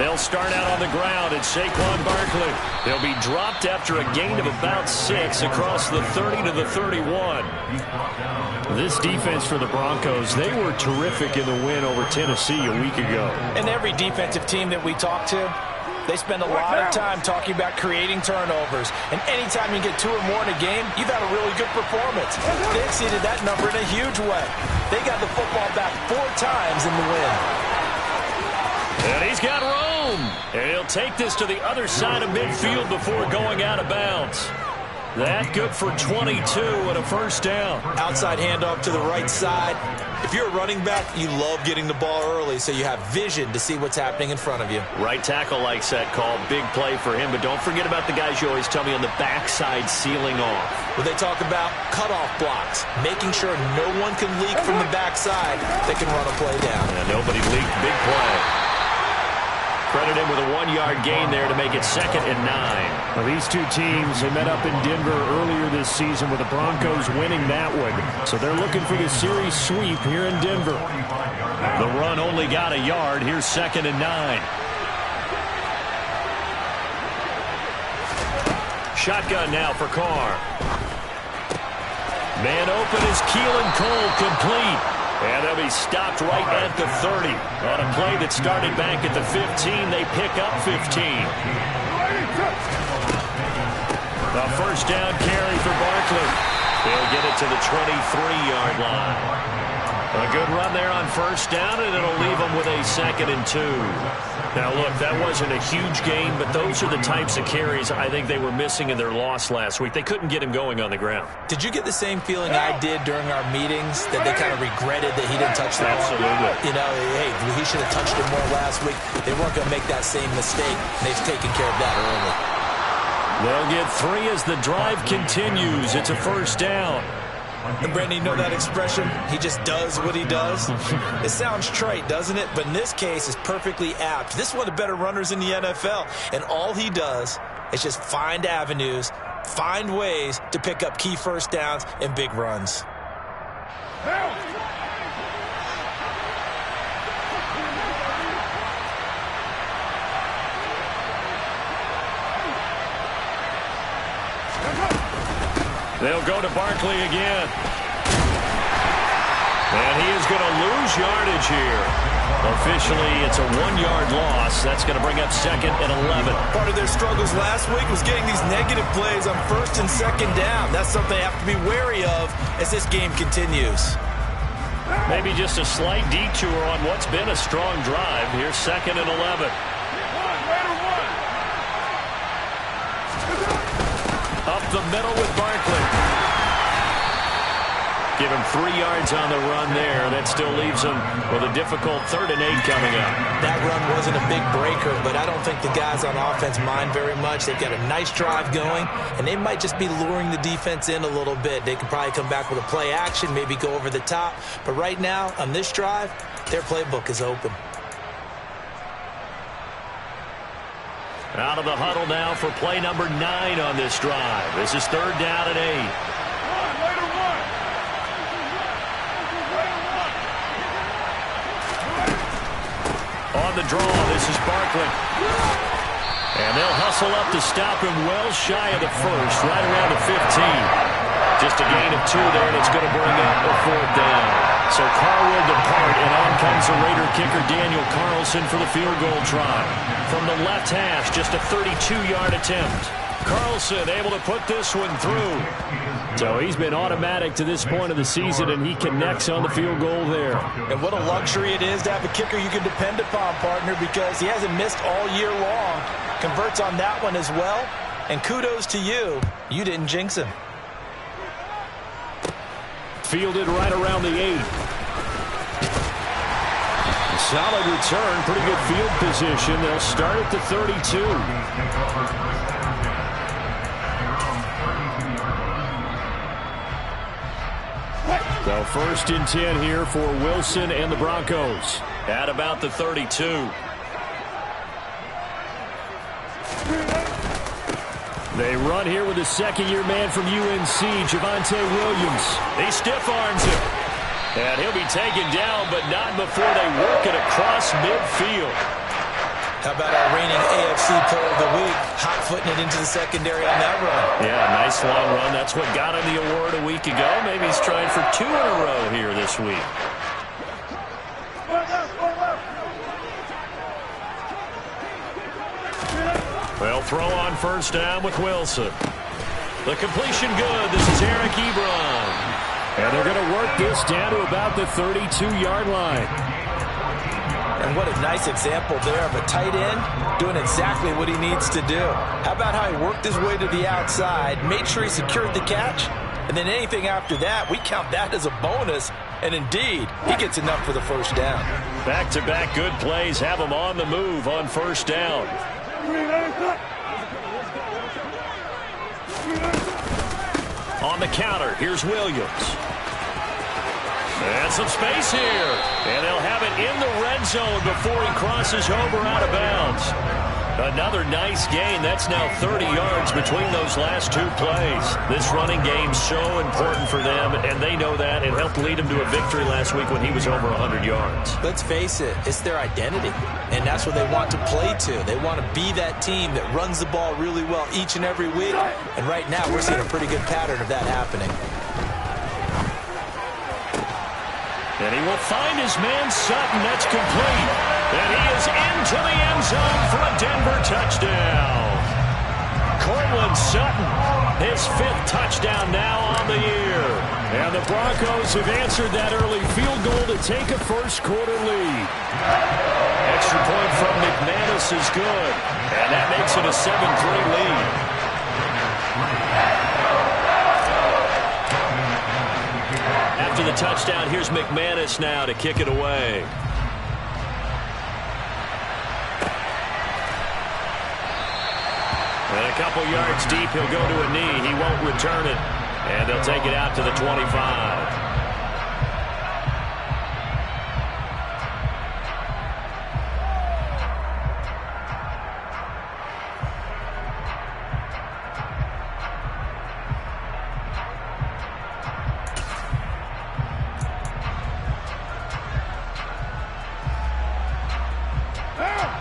They'll start out on the ground at Saquon Barkley. They'll be dropped after a gain of about 6 across the 30 to the 31. This defense for the Broncos, they were terrific in the win over Tennessee a week ago. And every defensive team that we talk to, they spend a lot of time talking about creating turnovers. And anytime you get 2 or more in a game, you've had a really good performance. They exceeded that number in a huge way. They got the football back 4 times in the win. And he's got room. And he'll take this to the other side of midfield before going out of bounds. That good for 22 and a first down. Outside handoff to the right side. If you're a running back, you love getting the ball early so you have vision to see what's happening in front of you. Right tackle likes that call. Big play for him. But don't forget about the guys you always tell me on the backside sealing off. When they talk about cutoff blocks, making sure no one can leak from the backside, they can run a play down. And nobody leaked. Big play. Credit him with a 1-yard gain there to make it 2nd and 9. Well, these two teams, they met up in Denver earlier this season with the Broncos winning that one. So they're looking for the series sweep here in Denver. The run only got a yard. Here's 2nd and 9. Shotgun now for Carr. Man open is Keelan Cole, complete. And they'll be stopped right at the 30. On a play that started back at the 15, they pick up 15. The first down carry for Barkley. They'll get it to the 23-yard line. A good run there on first down, and it'll leave them with a 2nd and 2. Now, look, that wasn't a huge gain, but those are the types of carries I think they were missing in their loss last week. They couldn't get him going on the ground. Did you get the same feeling I did during our meetings, that they kind of regretted that he didn't touch the ball? Absolutely. You know, hey, he should have touched it more last week. They weren't going to make that same mistake, and they've taken care of that early. They'll get 3 as the drive continues. It's a first down. And Brandon, you know that expression? He just does what he does. It sounds trite, doesn't it? But in this case, it's perfectly apt. This is one of the better runners in the NFL. And all he does is just find avenues, find ways to pick up key first downs and big runs. They'll go to Barkley again. And he is going to lose yardage here. Officially, it's a 1-yard loss. That's going to bring up 2nd and 11. Part of their struggles last week was getting these negative plays on 1st and 2nd down. That's something they have to be wary of as this game continues. Maybe just a slight detour on what's been a strong drive. Here's 2nd and 11. Up the middle with Barkley. Give him 3 yards on the run there. That still leaves him with a difficult 3rd and 8 coming up. That run wasn't a big breaker, but I don't think the guys on offense mind very much. They've got a nice drive going, and they might just be luring the defense in a little bit. They could probably come back with a play action, maybe go over the top. But right now, on this drive, their playbook is open. Out of the huddle now for play number 9 on this drive. This is 3rd down and 8. On the draw, this is Barkley. And they'll hustle up to stop him well shy of the first, right around the 15. Just a gain of 2 there, and it's going to bring up a 4th down. So Carr will depart, and on comes the Raider kicker Daniel Carlson for the field goal try. From the left hash, just a 32-yard attempt. Carlson able to put this one through. So he's been automatic to this point of the season, and he connects on the field goal there. And what a luxury it is to have a kicker you can depend upon, partner, because he hasn't missed all year long. Converts on that one as well. And kudos to you. You didn't jinx him. Fielded right around the 8. Solid return, pretty good field position. They'll start at the 32. So 1st and 10 here for Wilson and the Broncos. At about the 32. They run here with a 2nd-year man from UNC, Javonte Williams. He stiff-arms him. And he'll be taken down, but not before they work it across midfield. How about our reigning AFC Player of the Week, hot-footing it into the secondary on that run? Yeah, nice long run. That's what got him the award a week ago. Maybe he's trying for 2 in a row here this week. Well, throw on first down with Wilson. The completion good. This is Eric Ebron. And they're going to work this down to about the 32-yard line. And what a nice example there of a tight end doing exactly what he needs to do. How about how he worked his way to the outside, made sure he secured the catch, and then anything after that, we count that as a bonus. And indeed, he gets enough for the first down. Back-to-back good plays have him on the move on first down. On the counter, here's Williams. And some space here. And they'll have it in the red zone before he crosses over out of bounds. Another nice gain. That's now 30 yards between those last 2 plays. This running game's so important for them, and they know that. It helped lead them to a victory last week when he was over 100 yards. Let's face it, it's their identity, and that's what they want to play to. They want to be that team that runs the ball really well each and every week, and right now we're seeing a pretty good pattern of that happening. And he will find his man Sutton. That's complete. And he is into the end zone for a Denver touchdown. Cortland Sutton, his 5th touchdown now on the year. And the Broncos have answered that early field goal to take a first-quarter lead. Extra point from McManus is good. And that makes it a 7-3 lead. After the touchdown, here's McManus now to kick it away. And a couple yards deep, he'll go to a knee. He won't return it. And they'll take it out to the 25.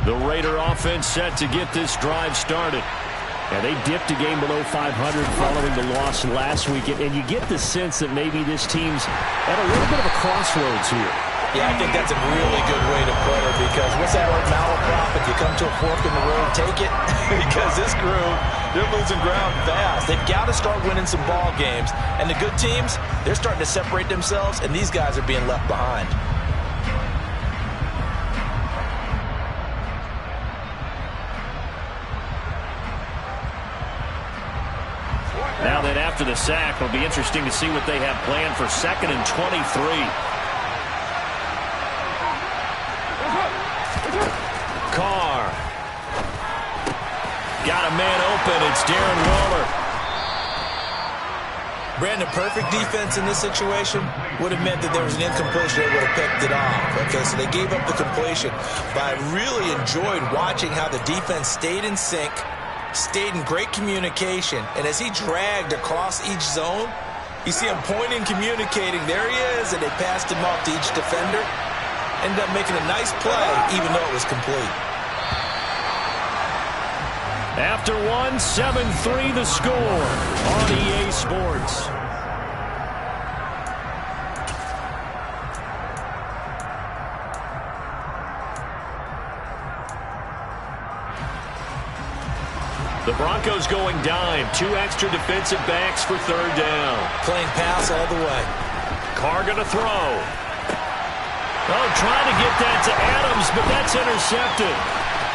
The Raider offense set to get this drive started. And they dipped a game below 500 following the loss last week. And you get the sense that maybe this team's at a little bit of a crossroads here. Yeah, I think that's a really good way to put it, because what's that old malaprop? If you come to a fork in the road, take it. Because this group, they're losing ground fast. They've got to start winning some ball games. And the good teams, they're starting to separate themselves, and these guys are being left behind. Now then, after the sack, it'll be interesting to see what they have planned for 2nd and 23. Carr. Got a man open. It's Darren Waller. Brandon, perfect defense in this situation would have meant that there was an incompletion. They would have picked it off. Okay, so they gave up the completion. But I really enjoyed watching how the defense stayed in sync, stayed in great communication, and as he dragged across each zone, you see him pointing, communicating. There he is, and they passed him off to each defender. Ended up making a nice play, even though it was complete. After 7-3 the score on EA Sports. The Broncos going dime. 2 extra defensive backs for 3rd down. Playing pass all the way. Carr going to throw. Oh, trying to get that to Adams, but that's intercepted.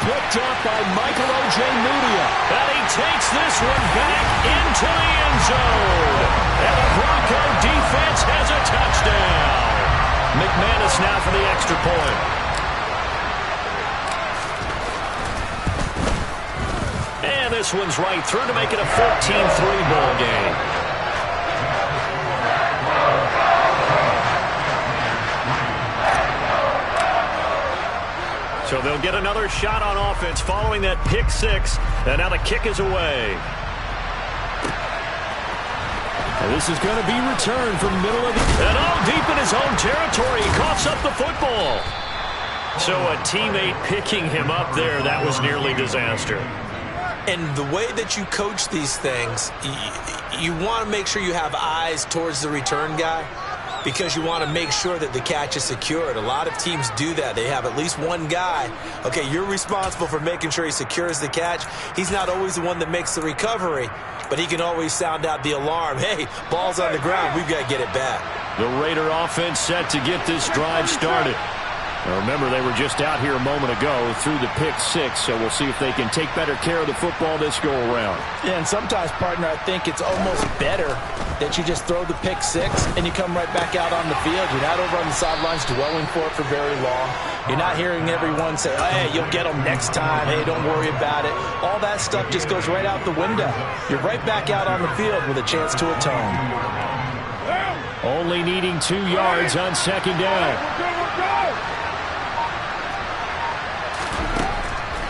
Picked up by Michael Ojemudia. And he takes this one back into the end zone. And the Bronco defense has a touchdown. McManus now for the extra point. And this one's right through to make it a 14-3 ball game. So they'll get another shot on offense following that pick 6. And now the kick is away. And this is going to be returned from the middle of the... And all deep in his own territory. He coughs up the football. So a teammate picking him up there, that was nearly disaster. And the way that you coach these things, you want to make sure you have eyes towards the return guy because you want to make sure that the catch is secured. A lot of teams do that. They have at least one guy. Okay, you're responsible for making sure he secures the catch. He's not always the one that makes the recovery, but he can always sound out the alarm. Hey, ball's on the ground. We've got to get it back. The Raider offense set to get this drive started. Now remember, they were just out here a moment ago through the pick six, so we'll see if they can take better care of the football this go-around. Yeah, and sometimes, partner, I think it's almost better that you just throw the pick six and you come right back out on the field. You're not over on the sidelines dwelling for it for very long. You're not hearing everyone say, oh, hey, you'll get them next time. Hey, don't worry about it. All that stuff just goes right out the window. You're right back out on the field with a chance to atone. Only needing 2 yards on second down.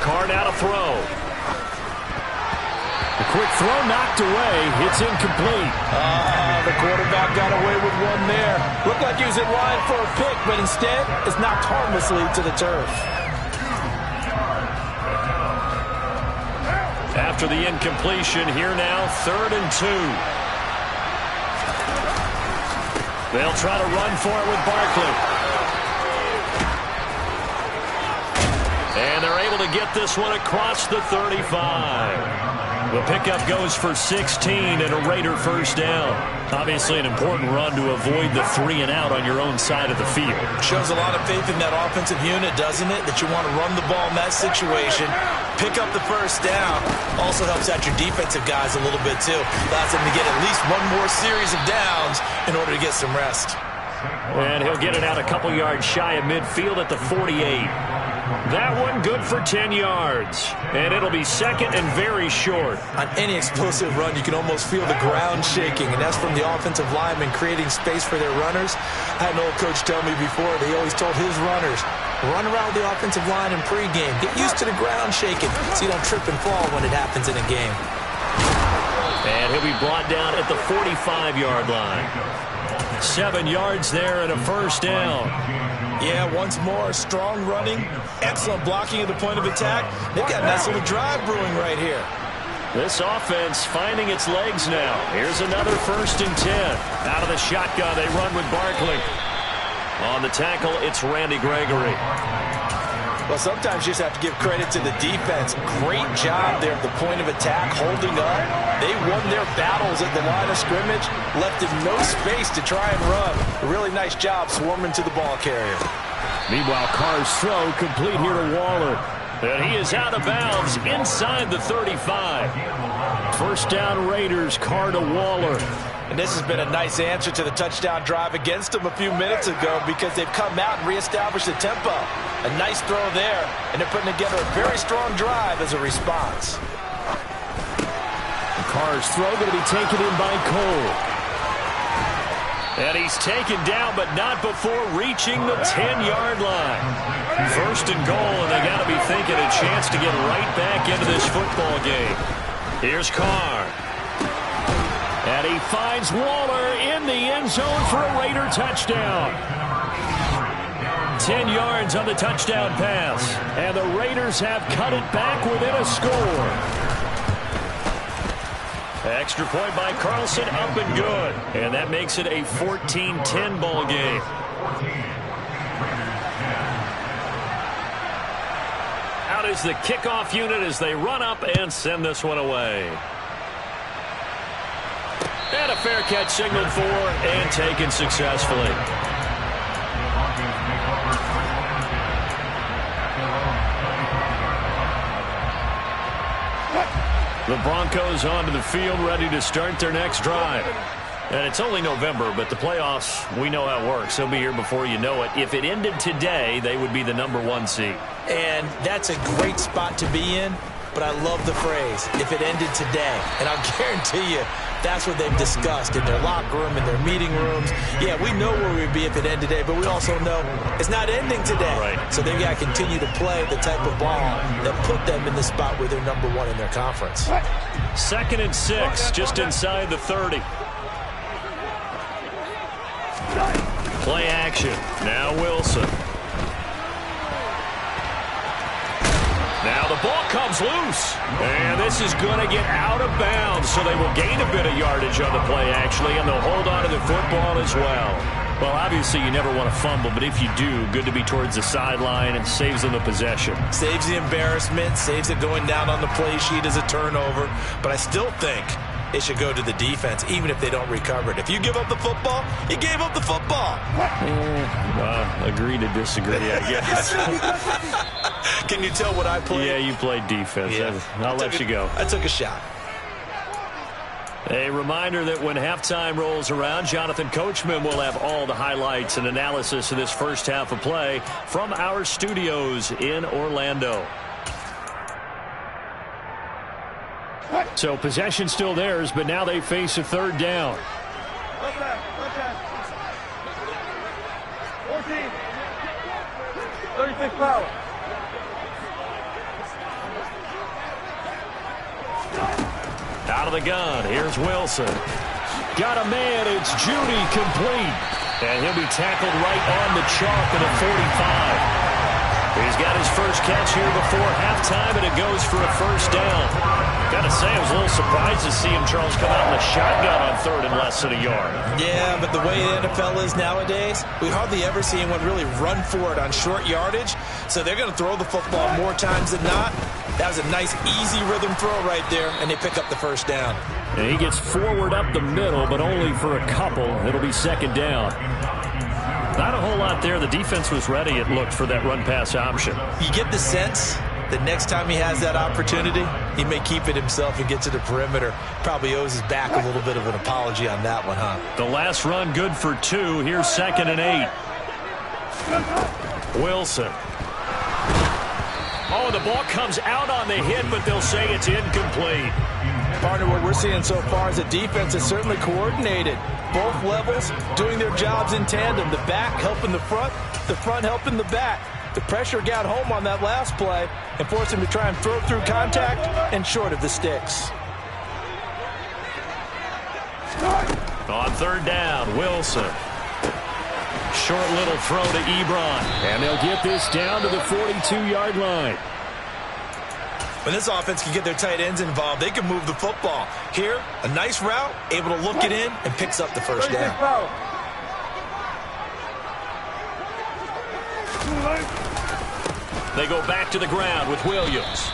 Carr now to throw. The quick throw knocked away. It's incomplete. The quarterback got away with one there. Looked like he was in line for a pick, but instead it's knocked harmlessly to the turf. After the incompletion, here now, 3rd and 2. They'll try to run for it with Barkley. And they're able to get this one across the 35. The pickup goes for 16 and a Raider first down. Obviously an important run to avoid the 3 and out on your own side of the field. Shows a lot of faith in that offensive unit, doesn't it? That you want to run the ball in that situation. Pick up the first down. Also helps out your defensive guys a little bit too. Allows them to get at least one more series of downs in order to get some rest. And he'll get it out a couple yards shy of midfield at the 48. That one good for 10 yards. And it'll be second and very short. On any explosive run, you can almost feel the ground shaking, and that's from the offensive linemen creating space for their runners. I had an old coach tell me before, they always told his runners, run around the offensive line in pregame. Get used to the ground shaking so you don't trip and fall when it happens in a game. And he'll be brought down at the 45-yard line. 7 yards there and a first down. Yeah, once more, strong running, excellent blocking at the point of attack. They've got a nice little drive brewing right here. This offense finding its legs now. Here's another 1st and 10. Out of the shotgun, they run with Barkley. On the tackle, it's Randy Gregory. Well, sometimes you just have to give credit to the defense. Great job there at the point of attack, holding up. They won their battles at the line of scrimmage, left him no space to try and run. A really nice job swarming to the ball carrier. Meanwhile, Carr's throw complete here to Waller. And he is out of bounds inside the 35. First down Raiders, Carr to Waller. And this has been a nice answer to the touchdown drive against them a few minutes ago because they've come out and reestablished the tempo. A nice throw there, and they're putting together a very strong drive as a response. And Carr's throw going to be taken in by Cole. And he's taken down, but not before reaching the 10-yard line. 1st and goal, and they got to be thinking a chance to get right back into this football game. Here's Carr. And he finds Waller in the end zone for a Raider touchdown. 10 yards on the touchdown pass. And the Raiders have cut it back within a score. Extra point by Carlson, up and good. And that makes it a 14-10 ball game. Out is the kickoff unit as they run up and send this one away. And a fair catch signaled for and taken successfully. The Broncos onto the field, ready to start their next drive. And it's only November, but the playoffs, we know how it works. They'll be here before you know it. If it ended today, they would be the #1 seed. And that's a great spot to be in, but I love the phrase, if it ended today. And I'll guarantee you, that's what they've discussed in their locker room, in their meeting rooms. Yeah, we know where we'd be if it ended today, but we also know it's not ending today. Right. So they've got to continue to play the type of ball that put them in the spot where they're #1 in their conference. 2nd and 6, just inside the 30. Play action. Now Wilson. Now the ball comes loose. And this is going to get out of bounds, so they will gain a bit of yardage on the play, actually, and they'll hold on to the football as well. Well, obviously, you never want to fumble, but if you do, good to be towards the sideline and saves them the possession. Saves the embarrassment, saves it going down on the play sheet as a turnover. But I still think it should go to the defense, even if they don't recover it. If you give up the football, you gave up the football. Agree to disagree, I guess. Can you tell what I played? Yeah, you played defense. Yeah. I'll let you go. I took a shot. A reminder that when halftime rolls around, Jonathan Coachman will have all the highlights and analysis of this first half of play from our studios in Orlando. So possession still theirs, but now they face a third down. 14. 36 power. Out of the gun, here's Wilson. Got a man, it's Judy, complete. And he'll be tackled right on the chalk at a 45. He's got his first catch here before halftime, and it goes for a first down. Got to say, I was a little surprised to see him, Charles, come out in the shotgun on third and less than a yard. Yeah, but the way the NFL is nowadays, we hardly ever see anyone really run for it on short yardage. So they're going to throw the football more times than not. That was a nice, easy rhythm throw right there, and they pick up the first down. And he gets forward up the middle, but only for a couple. It'll be second down. Not a whole lot there. The defense was ready, it looked, for that run-pass option. You get the sense that next time he has that opportunity, he may keep it himself and get to the perimeter. Probably owes his back a little bit of an apology on that one, huh? The last run good for 2. Here's 2nd and 8. Wilson. Oh, the ball comes out on the hit, but they'll say it's incomplete. Partner, what we're seeing so far is the defense is certainly coordinated. Both levels doing their jobs in tandem. The back helping the front helping the back. The pressure got home on that last play and forced him to try and throw through contact and short of the sticks. On third down, Wilson. Short little throw to Ebron. And they'll get this down to the 42-yard line. When this offense can get their tight ends involved, they can move the football. Here, a nice route, able to look it in, and picks up the first down. They go back to the ground with Williams.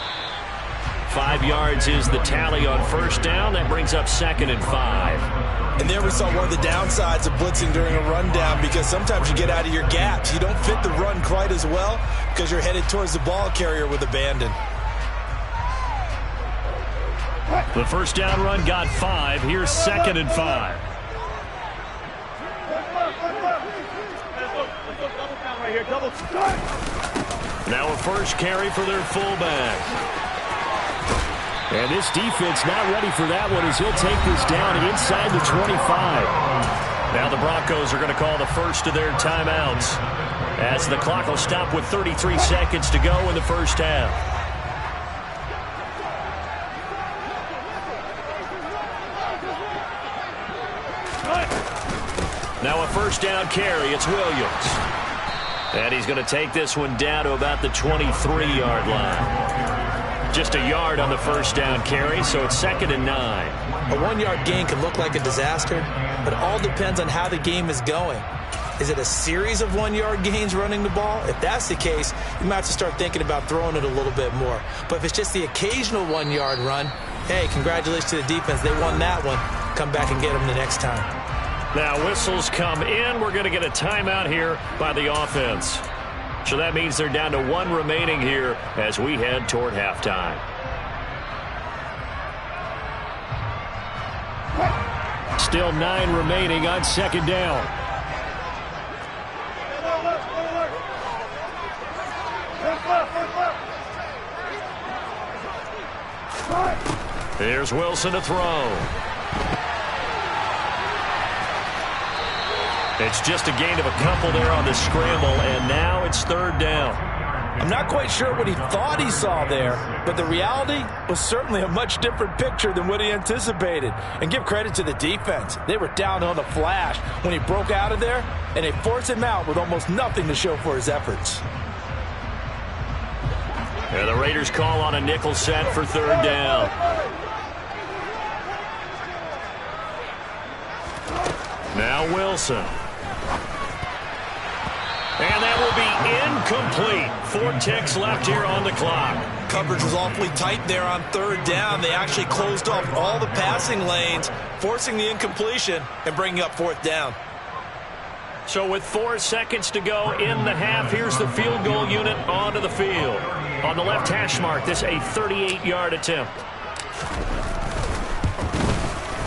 5 yards is the tally on first down. That brings up 2nd and 5. And there we saw one of the downsides of blitzing during a rundown, because sometimes you get out of your gaps. You don't fit the run quite as well because you're headed towards the ball carrier with abandon. The first down run got 5. Here's 2nd and 5. Now a first carry for their fullback. And this defense not ready for that one as he'll take this down inside the 25. Now the Broncos are going to call the first of their timeouts as the clock will stop with 33 seconds to go in the first half. Now a first down carry. It's Williams. And he's going to take this one down to about the 23-yard line. Just a yard on the first down carry, so it's 2nd and 9. A 1-yard gain can look like a disaster, but it all depends on how the game is going. Is it a series of 1-yard gains running the ball? If that's the case, you might have to start thinking about throwing it a little bit more. But if it's just the occasional 1-yard run, hey, congratulations to the defense. They won that one. Come back and get them the next time. Now whistles come in. We're going to get a timeout here by the offense. So that means they're down to 1 remaining here as we head toward halftime. Still 9 remaining on second down. Here's Wilson to throw. It's just a gain of a couple there on the scramble, and now it's third down. I'm not quite sure what he thought he saw there, but the reality was certainly a much different picture than what he anticipated. And give credit to the defense. They were down on the flash when he broke out of there, and they forced him out with almost nothing to show for his efforts. And the Raiders call on a nickel set for third down. Now Wilson. And that will be incomplete. 4 ticks left here on the clock. Coverage was awfully tight there on third down. They actually closed off all the passing lanes, forcing the incompletion and bringing up fourth down. So with 4 seconds to go in the half, here's the field goal unit onto the field. On the left hash mark, this a 38-yard attempt.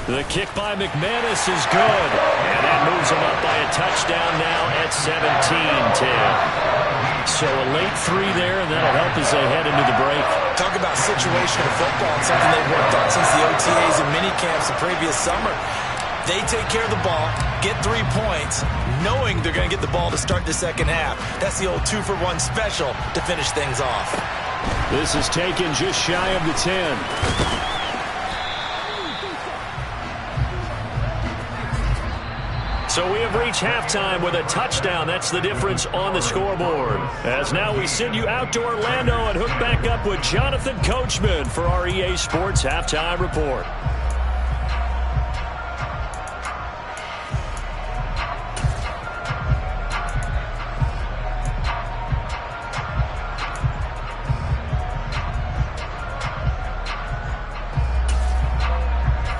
The kick by McManus is good. And that moves him up by a touchdown now at 17-10. So a late 3 there, and that'll help as they head into the break. Talk about situational football. It's something they've worked on since the OTAs and minicamps the previous summer. They take care of the ball, get 3 points, knowing they're going to get the ball to start the second half. That's the old 2-for-1 special to finish things off. This is taken just shy of the 10. So we have reached halftime with a touchdown. That's the difference on the scoreboard. As now we send you out to Orlando and hook back up with Jonathan Coachman for our EA Sports Halftime Report.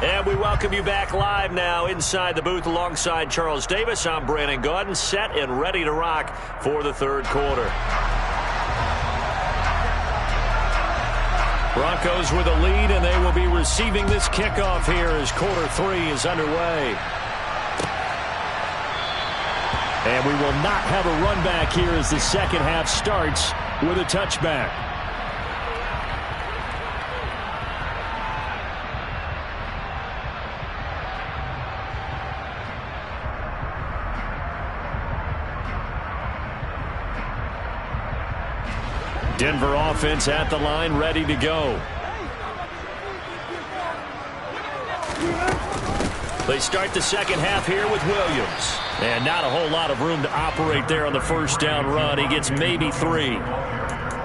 And we welcome you back live now inside the booth alongside Charles Davis. I'm Brandon Gaudin, set and ready to rock for the third quarter. Broncos with a lead, and they will be receiving this kickoff here as quarter 3 is underway. And we will not have a run back here as the second half starts with a touchback. Denver offense at the line, ready to go. They start the second half here with Williams. And not a whole lot of room to operate there on the first down run. He gets maybe 3.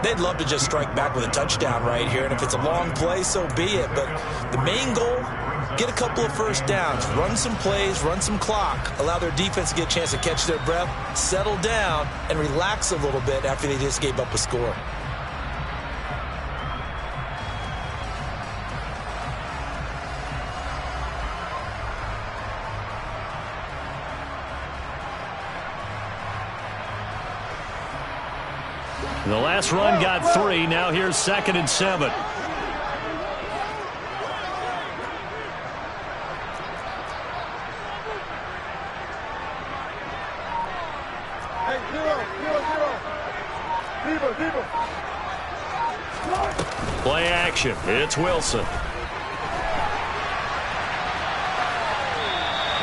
They'd love to just strike back with a touchdown right here. And if it's a long play, so be it. But the main goal, get a couple of first downs. Run some plays, run some clock. Allow their defense to get a chance to catch their breath, settle down, and relax a little bit after they just gave up a score. The last run got 3. Now here's 2nd and 7. Play action. It's Wilson.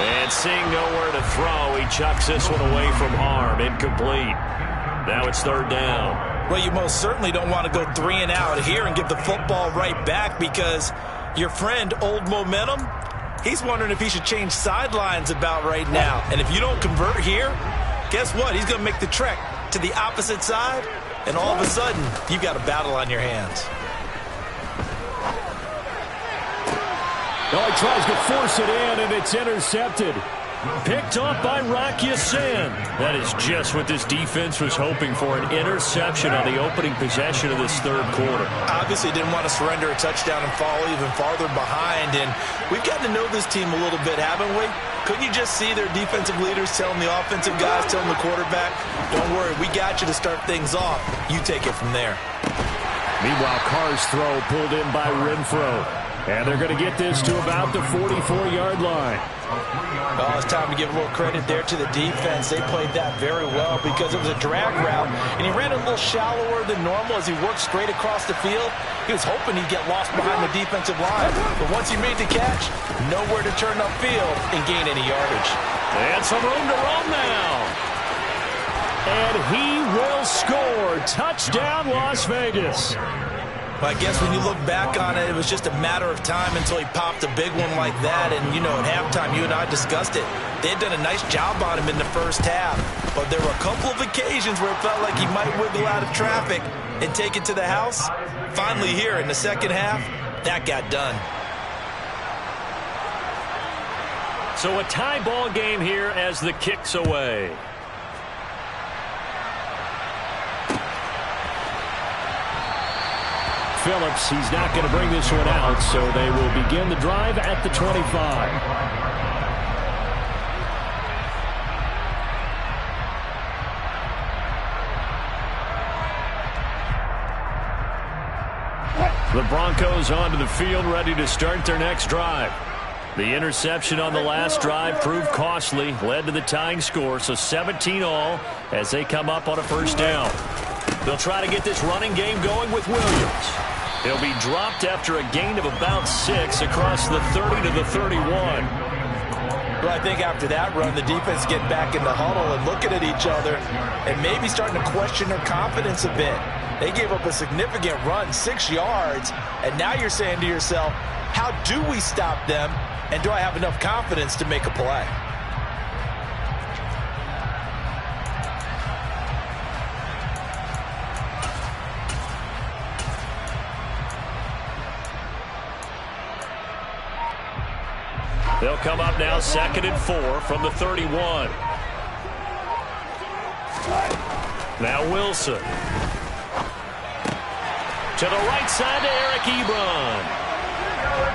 And seeing nowhere to throw, he chucks this one away from harm. Incomplete. Now it's third down. Well, you most certainly don't want to go 3 and out here and give the football right back, because your friend, Old Momentum, he's wondering if he should change sidelines about right now. And if you don't convert here, guess what? He's going to make the trek to the opposite side, and all of a sudden, you've got a battle on your hands. Oh, he tries to force it in, and it's intercepted. Picked off by Rock Ya-Sin. That is just what this defense was hoping for, an interception on the opening possession of this third quarter. Obviously didn't want to surrender a touchdown and fall even farther behind, and we've gotten to know this team a little bit, haven't we? Couldn't you just see their defensive leaders telling the offensive guys, telling the quarterback, don't worry, we got you to start things off. You take it from there. Meanwhile, Carr's throw pulled in by Renfro. And they're going to get this to about the 44-yard line. Oh, it's time to give a little credit there to the defense. They played that very well because it was a drag route, and he ran a little shallower than normal as he worked straight across the field. He was hoping he'd get lost behind the defensive line, but once he made the catch, nowhere to turn upfield and gain any yardage. And some room to roam now. And he will score. Touchdown, Las Vegas. Well, I guess when you look back on it, it was just a matter of time until he popped a big one like that. And, you know, at halftime, you and I discussed it. They had done a nice job on him in the first half. But there were a couple of occasions where it felt like he might wiggle out of traffic. and take it to the house? Finally here in the second half, that got done. So a tie ball game here as the kick's away. Phillips, he's not going to bring this one out, so they will begin the drive at the 25. The Broncos onto the field, ready to start their next drive. The interception on the last drive proved costly, led to the tying score, so 17 all as they come up on a first down. They'll try to get this running game going with Williams. He'll be dropped after a gain of about 6 across the 30 to the 31. Well, I think after that run, the defense getting back in the huddle and looking at each other and maybe starting to question their confidence a bit. They gave up a significant run, 6 yards, and now you're saying to yourself, how do we stop them, and do I have enough confidence to make a play? They'll come up now 2nd and 4 from the 31. Now Wilson. To the right side to Eric Ebron.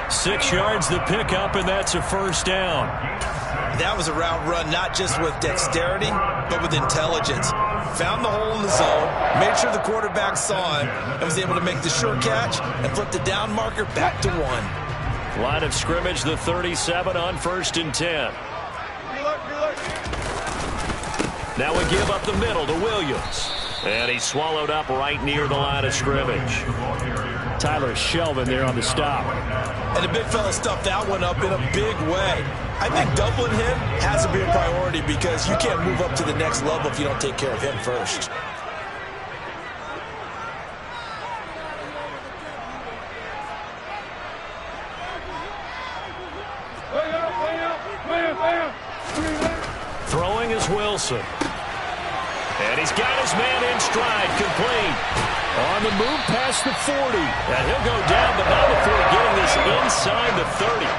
6 yards the pickup, and that's a first down. That was a route run not just with dexterity, but with intelligence. Found the hole in the zone, made sure the quarterback saw him, and was able to make the short catch and flip the down marker back to 1. Line of scrimmage, the 37 on 1st and 10. Now we give up the middle to Williams. And he's swallowed up right near the line of scrimmage. Tyler Shelvin there on the stop. And the big fella stuffed that one up in a big way. I think doubling him has to be a priority because you can't move up to the next level if you don't take care of him first. Throwing is Wilson. And he's got his man in stride, complete. On the move past the 40. And he'll go down, but not before getting this inside the 30.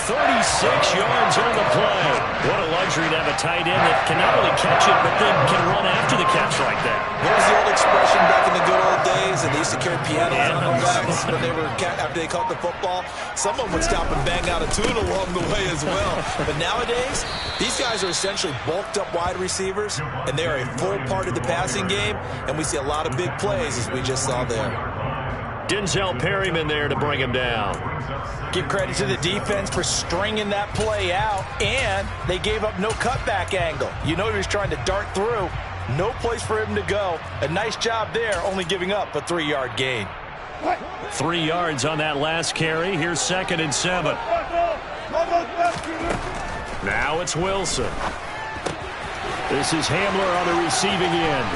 36 yards on the play. What a luxury to have a tight end that can not only catch it, but then can run after the catch like that. What was the old expression back in the good old days? And they used to carry pianos on their backs when they were after they caught the football. Someone would stop and bang out a tune along the way as well. But nowadays, these guys are essentially bulked up wide receivers, and they are a full part of the passing game, and we see a lot of big plays as we just saw there. Denzel Perryman there to bring him down. Give credit to the defense for stringing that play out, and they gave up no cutback angle. You know he was trying to dart through. No place for him to go. A nice job there, only giving up a 3-yard gain. 3 yards on that last carry. Here's 2nd and 7. Now it's Wilson. This is Hamler on the receiving end.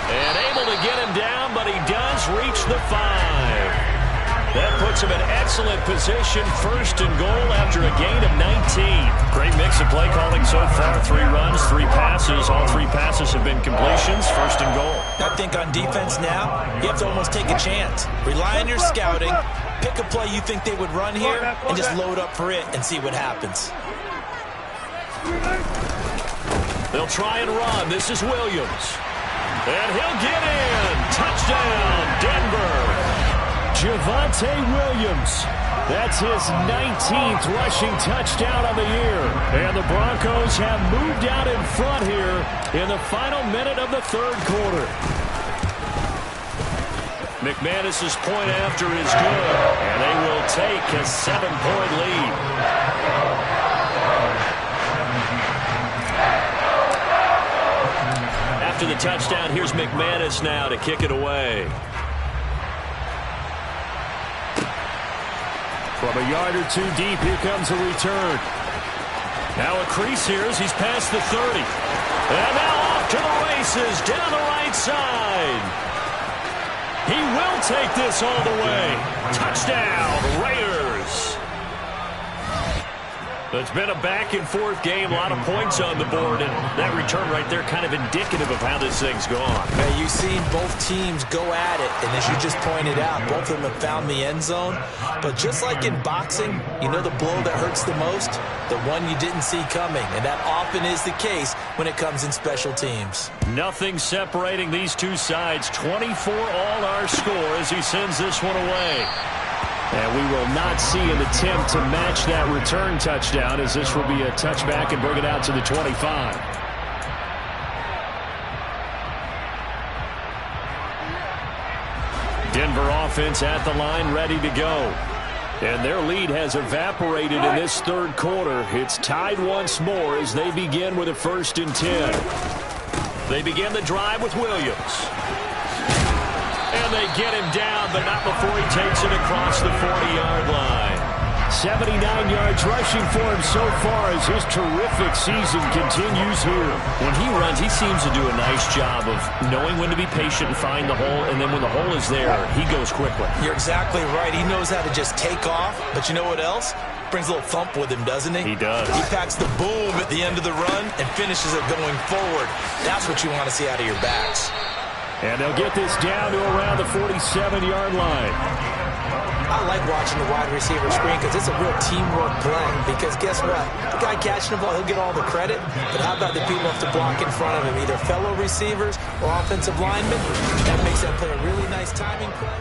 And able to get him down, but he does reach the 5. That puts him in excellent position, 1st and goal after a gain of 19. Great mix of play calling so far. 3 runs, 3 passes. All 3 passes have been completions, 1st and goal. I think on defense now, you have to almost take a chance. Rely on your scouting. Pick a play you think they would run here and just load up for it and see what happens. They'll try and run. This is Williams. And he'll get in. Touchdown, Denver. Javonte Williams. That's his 19th rushing touchdown on the year. And the Broncos have moved out in front here in the final minute of the 3rd quarter. McManus's point after is good. And they will take a 7-point lead. After the touchdown, here's McManus now to kick it away. From a yard or 2 deep, here comes a return. Now a crease here as he's past the 30. And now off to the races down the right side. He will take this all the way. Touchdown, Raiders. It's been a back-and-forth game, a lot of points on the board, and that return right there kind of indicative of how this thing's gone. Man, you've seen both teams go at it, and as you just pointed out, both of them have found the end zone. But just like in boxing, you know the blow that hurts the most? The one you didn't see coming, and that often is the case when it comes in special teams. Nothing separating these two sides. 24 all our score as he sends this one away. And we will not see an attempt to match that return touchdown, as this will be a touchback and bring it out to the 25. Denver offense at the line, ready to go. And their lead has evaporated in this third quarter. It's tied once more as they begin with a 1st and 10. They begin the drive with Williams. And they get him down, but not before he takes it across the 40-yard line. 79 yards rushing for him so far as his terrific season continues here. When he runs, he seems to do a nice job of knowing when to be patient and find the hole, and then when the hole is there, he goes quickly. You're exactly right. He knows how to just take off, but you know what else? Brings a little thump with him, doesn't he? He does. He packs the boom at the end of the run and finishes it going forward. That's what you want to see out of your backs. And they'll get this down to around the 47-yard line. I like watching the wide receiver screen because it's a real teamwork play. Because guess what? The guy catching the ball, he'll get all the credit. But how about the people who have to block in front of him, either fellow receivers or offensive linemen? That makes that play a really nice timing play.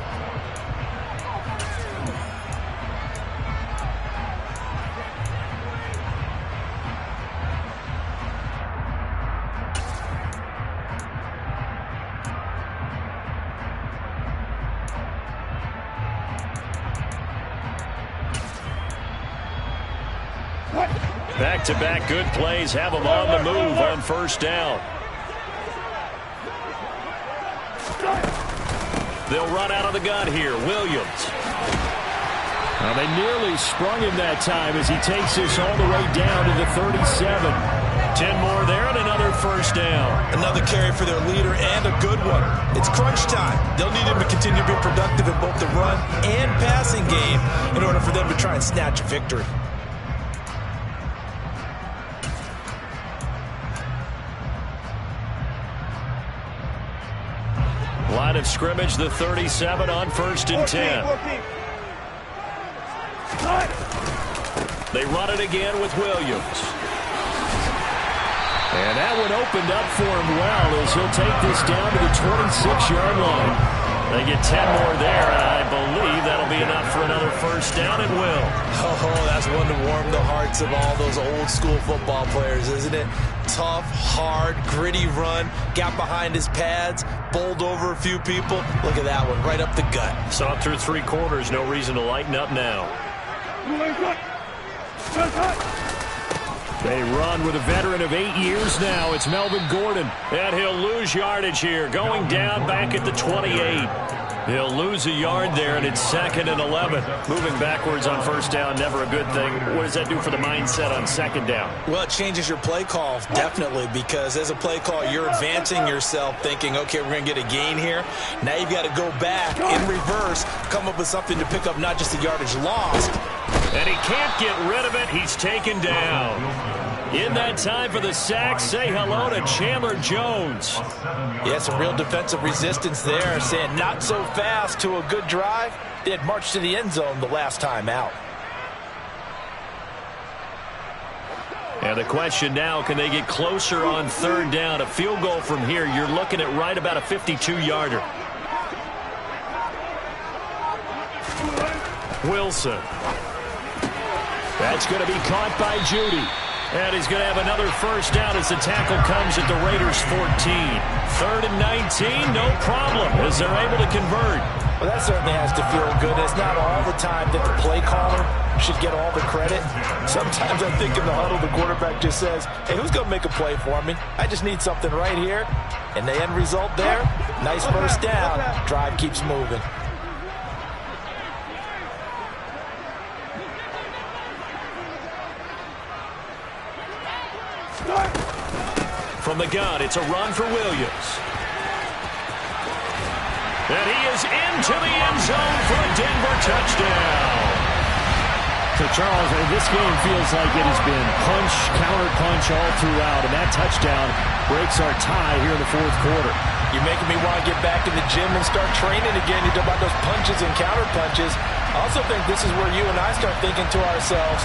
Back-to-back good plays have them on the move on 1st down. They'll run out of the gun here. Williams. Well, they nearly sprung him that time as he takes this all the way down to the 37. 10 more there and another 1st down. Another carry for their leader and a good one. It's crunch time. They'll need him to continue to be productive in both the run and passing game in order for them to try and snatch a victory. Line of scrimmage, the 37 on 1st and 10. They run it again with Williams. And that one opened up for him well as he'll take this down to the 26-yard line. They get 10 more there, and I believe that'll be enough for another 1st down and will. Oh, that's one to warm the hearts of all those old-school football players, isn't it? Tough, hard, gritty run, got behind his pads, bowled over a few people. Look at that one, right up the gut. Saw through 3 quarters, no reason to lighten up now. They run with a veteran of 8 years now. It's Melvin Gordon. And he'll lose yardage here, going down back at the 28. He'll lose a yard there, and it's 2nd and 11. Moving backwards on 1st down, never a good thing. What does that do for the mindset on 2nd down? Well, it changes your play call, definitely, because as a play call, you're advancing yourself thinking, okay, we're going to get a gain here. Now you've got to go back in reverse, come up with something to pick up not just the yardage lost. And he can't get rid of it. He's taken down. In that time for the sack, say hello to Chandler Jones. Yeah, some real defensive resistance there, saying not so fast to a good drive. They had marched to the end zone the last time out. And the question now, can they get closer on 3rd down? A field goal from here, you're looking at right about a 52-yarder. Wilson. That's going to be caught by Judy. And he's going to have another 1st down as the tackle comes at the Raiders' 14. 3rd and 19, no problem, as they're able to convert. Well, that certainly has to feel good. It's not all the time that the play caller should get all the credit. Sometimes I think in the huddle, the quarterback just says, hey, who's going to make a play for me? I just need something right here. And the end result there, nice 1st down. Drive keeps moving. From the gun, it's a run for Williams. And he is into the end zone for a Denver touchdown. So, Charles, this game feels like it has been punch, counter-punch all throughout, and that touchdown breaks our tie here in the fourth quarter. You're making me want to get back in the gym and start training again. You talk about those punches and counter-punches. I also think this is where you and I start thinking to ourselves,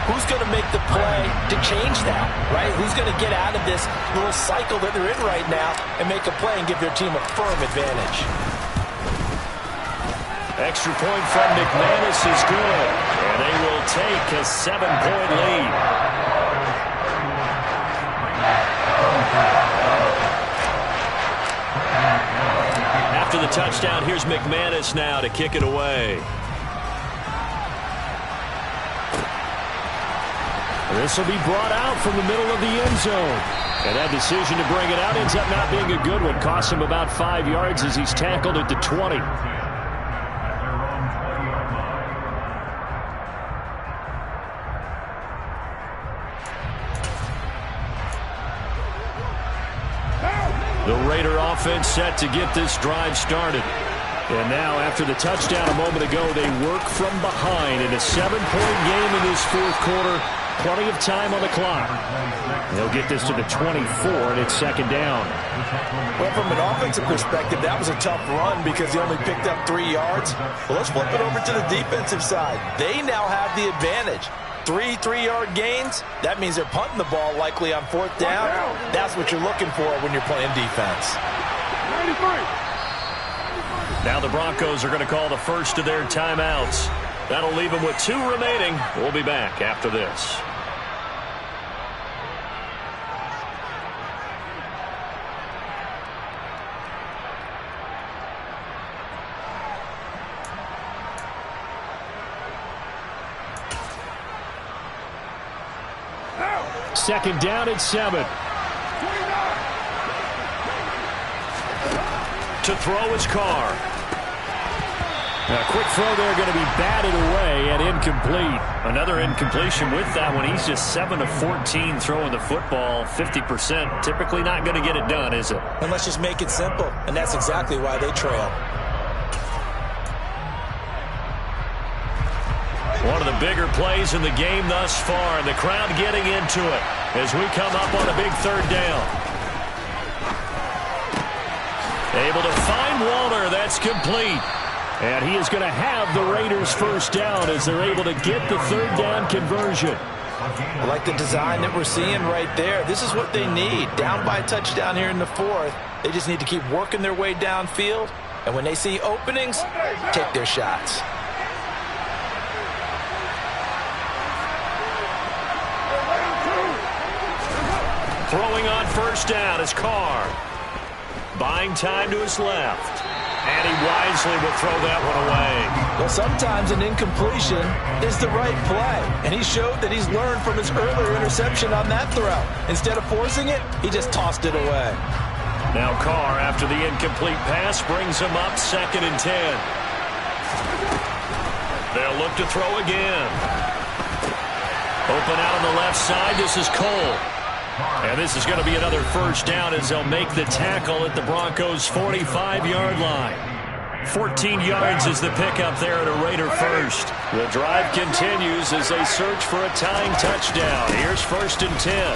who's going to make the play to change that, right? Who's going to get out of this little cycle that they're in right now and make a play and give their team a firm advantage? Extra point from McManus is good, and they will take a 7-point lead. After the touchdown, here's McManus now to kick it away. This will be brought out from the middle of the end zone. And that decision to bring it out ends up not being a good one. Costs him about 5 yards as he's tackled at the 20. The Raider offense set to get this drive started. And now, after the touchdown a moment ago, they work from behind in a 7-point game in this fourth quarter. Plenty of time on the clock. They'll get this to the 24, and it's second down. Well, from an offensive perspective, that was a tough run because he only picked up 3 yards. Well, let's flip it over to the defensive side. They now have the advantage. 3 3-yard gains, that means they're punting the ball likely on fourth down. That's what you're looking for when you're playing defense. 93. Now the Broncos are going to call the first of their timeouts. That'll leave them with 2 remaining. We'll be back after this. Second down at 7. To throw is Carr. A quick throw there, going to be batted away and incomplete. Another incompletion with that one. He's just 7 of 14 throwing the football, 50%. Typically not going to get it done, is it? And let's just make it simple, and that's exactly why they trail. One of the bigger plays in the game thus far, and the crowd getting into it as we come up on a big third down. Able to find Walter. That's complete. And he is going to have the Raiders first down as they're able to get the third down conversion. I like the design that we're seeing right there. This is what they need. Down by a touchdown here in the fourth. They just need to keep working their way downfield. And when they see openings, take their shots. Throwing on first down is Carr. Buying time to his left. And he wisely will throw that one away. Well, sometimes an incompletion is the right play. And he showed that he's learned from his earlier interception on that throw. Instead of forcing it, he just tossed it away. Now Carr, after the incomplete pass, brings him up 2nd and 10. They'll look to throw again. Open out on the left side. This is Cole. And this is going to be another first down as they'll make the tackle at the Broncos' 45-yard line. 14 yards is the pickup there at a Raider first. The drive continues as they search for a tying touchdown. Here's 1st and 10.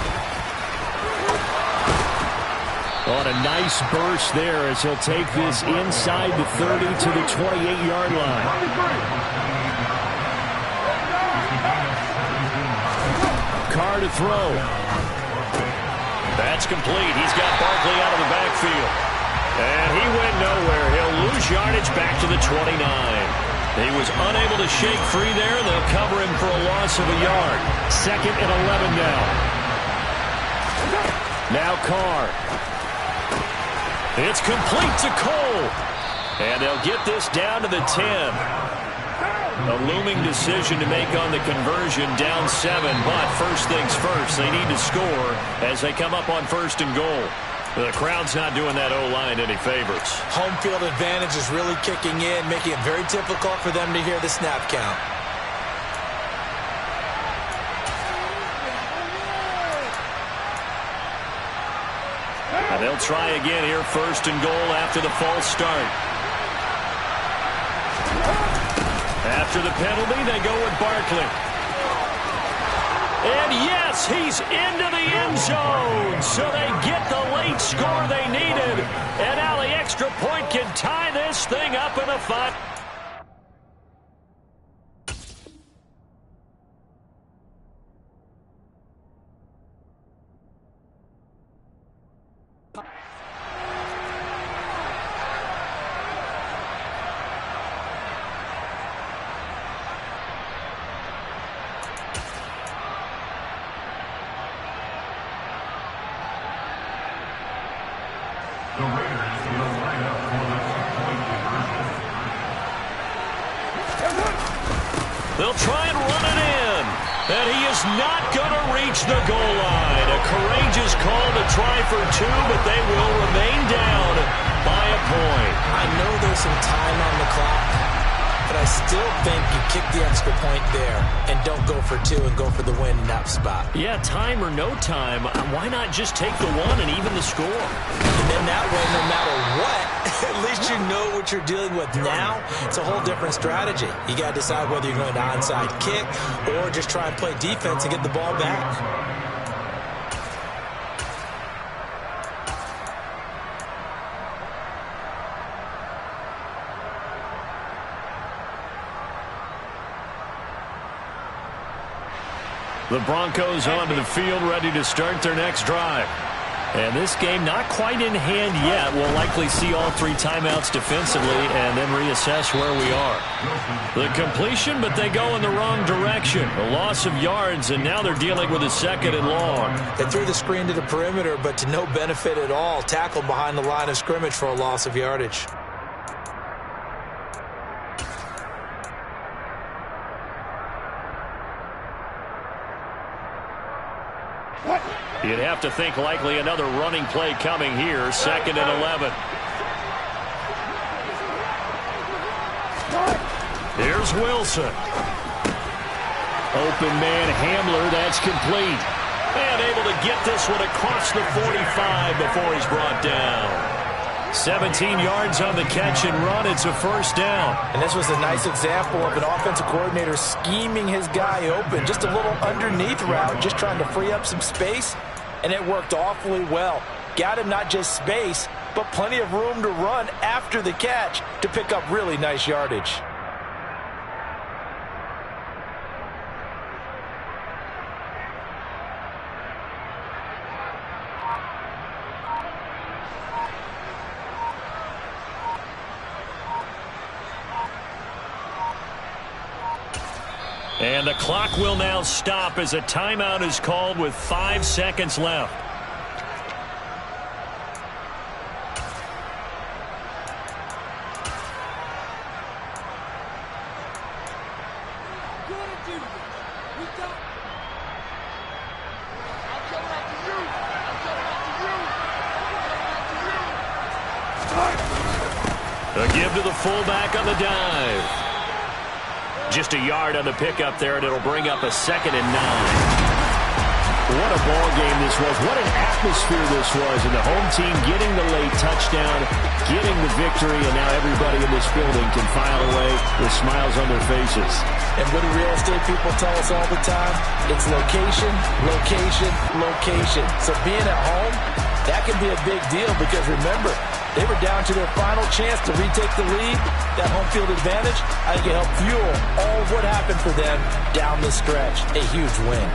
On a nice burst there as he'll take this inside the 30 to the 28-yard line. Carr to throw. That's complete. He's got Barkley out of the backfield. And he went nowhere. He'll lose yardage back to the 29. He was unable to shake free there. They'll cover him for a loss of a yard. 2nd and 11 now. Now Carr. It's complete to Cole. And they'll get this down to the 10. A looming decision to make on the conversion, down 7. But first things first, they need to score as they come up on 1st and goal. The crowd's not doing that O-line any favors. Home field advantage is really kicking in, making it very difficult for them to hear the snap count. And they'll try again here, 1st and goal after the false start. After the penalty, they go with Barkley. And yes, he's into the end zone. So they get the late score they needed. And now the extra point can tie this thing up in the final. They'll try and run it in. And he is not going to reach the goal line. A courageous call to try for two, but they will remain down by a point. I know there's some time on the clock, but I still think you kick the extra point there and don't go for two and go for the win in that spot. Yeah, time or no time, why not just take the one and even the score? And then that way, no matter what, at least you know what you're dealing with now. It's a whole different strategy. You got to decide whether you're going to onside kick or just try and play defense and get the ball back. The Broncos onto the field, ready to start their next drive. And this game not quite in hand yet. We'll likely see all three timeouts defensively and then reassess where we are. The completion, but they go in the wrong direction. A loss of yards, and now they're dealing with a 2nd and long. They threw the screen to the perimeter, but to no benefit at all. Tackled behind the line of scrimmage for a loss of yardage. You'd have to think likely another running play coming here. 2nd and 11. Here's Wilson. Open man Hamler. That's complete. And able to get this one across the 45 before he's brought down. 17 yards on the catch and run. It's a 1st down. And this was a nice example of an offensive coordinator scheming his guy open. Just a little underneath route, just trying to free up some space. And it worked awfully well. Got him not just space, but plenty of room to run after the catch to pick up really nice yardage. And the clock will now stop as a timeout is called with 5 seconds left. A give to the fullback on the dive. Just a yard on the pickup there, and it'll bring up a 2nd and 9. What a ball game this was. What an atmosphere this was. And the home team getting the late touchdown, getting the victory, and now everybody in this building can file away with smiles on their faces. And what do real estate people tell us all the time? It's location, location, location. So being at home, that can be a big deal because remember, they were down to their final chance to retake the lead. That home field advantage, I think it helped fuel all of what happened for them down the stretch. A huge win.